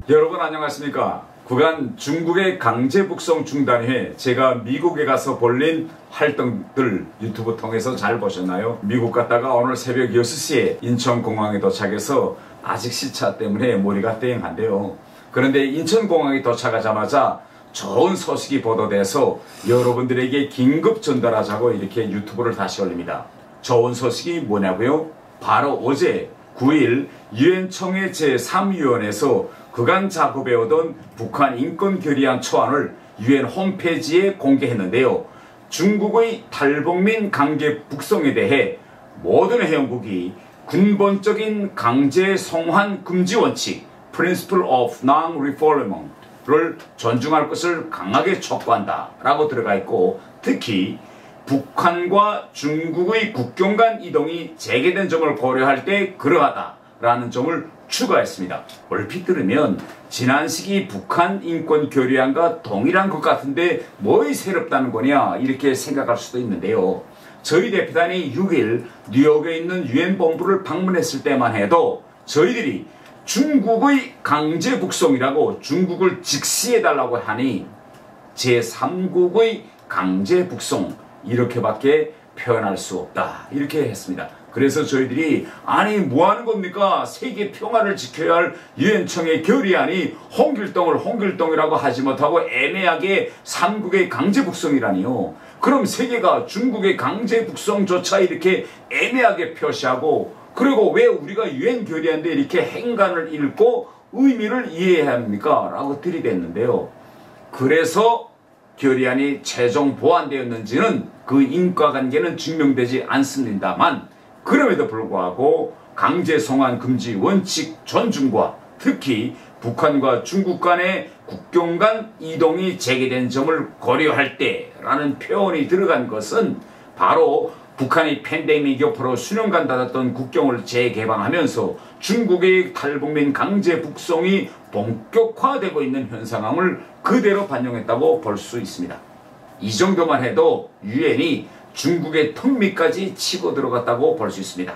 여러분 안녕하십니까? 그간 중국의 강제 북송 중단 후에 제가 미국에 가서 벌린 활동들 유튜브 통해서 잘 보셨나요? 미국 갔다가 오늘 새벽 6시에 인천공항에 도착해서 아직 시차 때문에 머리가 땡한데요. 그런데 인천공항에 도착하자마자 좋은 소식이 보도돼서 여러분들에게 긴급 전달하자고 이렇게 유튜브를 다시 올립니다. 좋은 소식이 뭐냐고요? 바로 어제 9일 유엔 총회 제3위원회에서 그간 작업해오던 북한 인권 결의안 초안을 유엔 홈페이지에 공개했는데요. 중국의 탈북민 강제 북송에 대해 모든 회원국이 근본적인 강제 송환 금지 원칙 Principle of Non-Refoulement를 존중할 것을 강하게 촉구한다 라고 들어가 있고, 특히 북한과 중국의 국경 간 이동이 재개된 점을 고려할 때 그러하다 라는 점을 추가했습니다. 얼핏 들으면 지난 시기 북한 인권 결의안과 동일한 것 같은데 뭐이 새롭다는 거냐 이렇게 생각할 수도 있는데요. 저희 대표단이 6일 뉴욕에 있는 유엔 본부를 방문했을 때만 해도 저희들이 중국의 강제 북송이라고 중국을 직시해달라고 하니 제3국의 강제 북송 이렇게밖에 표현할 수 없다 이렇게 했습니다. 그래서 저희들이 아니 뭐하는 겁니까? 세계 평화를 지켜야 할 유엔총회 결의안이 홍길동이라고 하지 못하고 애매하게 3국의 강제 북송이라니요. 그럼 세계가 중국의 강제 북송조차 이렇게 애매하게 표시하고, 그리고 왜 우리가 유엔 결의안인데 이렇게 행간을 읽고 의미를 이해해야 합니까? 라고 들이댔는데요. 그래서 결의안이 최종 보완되었는지는 그 인과관계는 증명되지 않습니다만, 그럼에도 불구하고 강제 송환 금지 원칙 존중과 특히 북한과 중국 간의 국경 간 이동이 재개된 점을 고려할 때라는 표현이 들어간 것은 바로 북한이 팬데믹 여파로 수년간 닫았던 국경을 재개방하면서 중국의 탈북민 강제 북송이 본격화되고 있는 현 상황을 그대로 반영했다고 볼 수 있습니다. 이 정도만 해도 유엔이 중국의 턱 밑까지 치고 들어갔다고 볼 수 있습니다.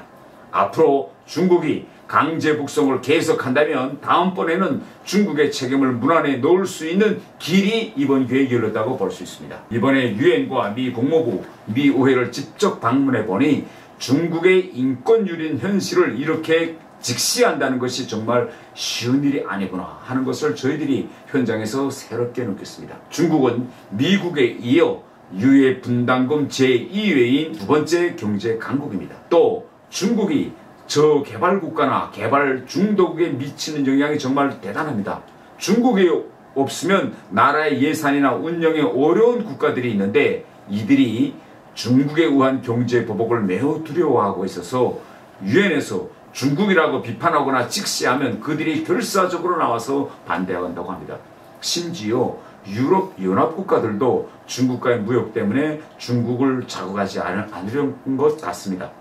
앞으로 중국이 강제 북송을 계속한다면 다음번에는 중국의 책임을 문안에 넣을 수 있는 길이 이번 기회에 열렸다고 볼 수 있습니다. 이번에 유엔과 미 국무부, 미 의회를 직접 방문해 보니 중국의 인권 유린 현실을 이렇게 직시한다는 것이 정말 쉬운 일이 아니구나 하는 것을 저희들이 현장에서 새롭게 느꼈습니다. 중국은 미국에 이어 유해 분담금 제2외인 두 번째 경제 강국입니다. 또 중국이 저개발국가나 개발 중도국에 미치는 영향이 정말 대단합니다. 중국이 없으면 나라의 예산이나 운영에 어려운 국가들이 있는데 이들이 중국에 의한 경제 보복을 매우 두려워하고 있어서 유엔에서 중국이라고 비판하거나 직시하면 그들이 결사적으로 나와서 반대한다고 합니다. 심지어 유럽 연합국가들도 중국과의 무역 때문에 중국을 자극하지 않으려는 것 같습니다.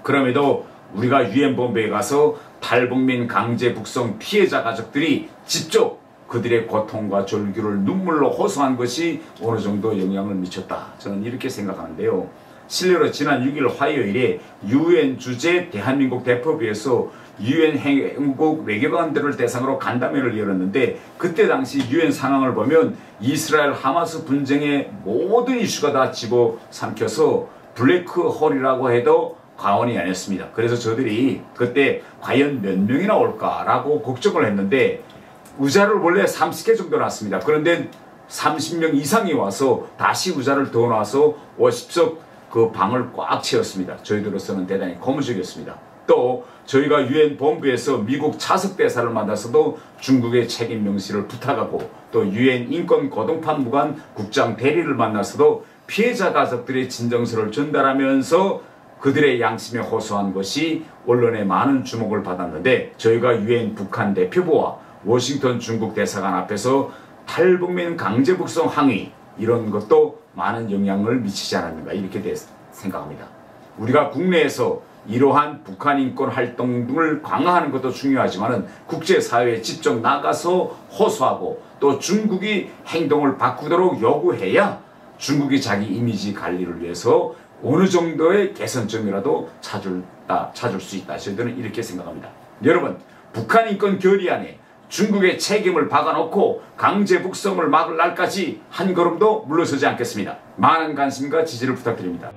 그럼에도 우리가 유엔 본부에 가서 탈북민 강제 북송 피해자 가족들이 직접 그들의 고통과 절규를 눈물로 호소한 것이 어느 정도 영향을 미쳤다, 저는 이렇게 생각하는데요. 실례로 지난 6일 화요일에 유엔 주재 대한민국 대표부에서 유엔 회원국 외교관들을 대상으로 간담회를 열었는데, 그때 당시 유엔 상황을 보면 이스라엘 하마스 분쟁의 모든 이슈가 다 집어삼켜서 블랙홀이라고 해도 과언이 아니었습니다. 그래서 저들이 그때 과연 몇 명이나 올까라고 걱정을 했는데 의자를 원래 30개 정도 놨습니다. 그런데 30명 이상이 와서 다시 의자를 더 놔서 50석 그 방을 꽉 채웠습니다. 저희들로서는 대단히 고무적이었습니다. 또 저희가 유엔 본부에서 미국 차석 대사를 만나서도 중국의 책임 명시를 부탁하고, 또 유엔 인권 고등판무관 국장 대리를 만나서도 피해자 가족들의 진정서를 전달하면서 그들의 양심에 호소한 것이 언론에 많은 주목을 받았는데, 저희가 유엔 북한 대표부와 워싱턴 중국 대사관 앞에서 탈북민 강제 북송 항의 이런 것도 많은 영향을 미치지 않았는가 이렇게 생각합니다. 우리가 국내에서 이러한 북한 인권 활동 등을 강화하는 것도 중요하지만 국제사회에 직접 나가서 호소하고 또 중국이 행동을 바꾸도록 요구해야 중국이 자기 이미지 관리를 위해서 어느 정도의 개선점이라도 찾을 수 있다. 저희들은 이렇게 생각합니다. 여러분, 북한 인권 결의안에 중국의 책임을 박아놓고 강제 북송을 막을 날까지 한 걸음도 물러서지 않겠습니다. 많은 관심과 지지를 부탁드립니다.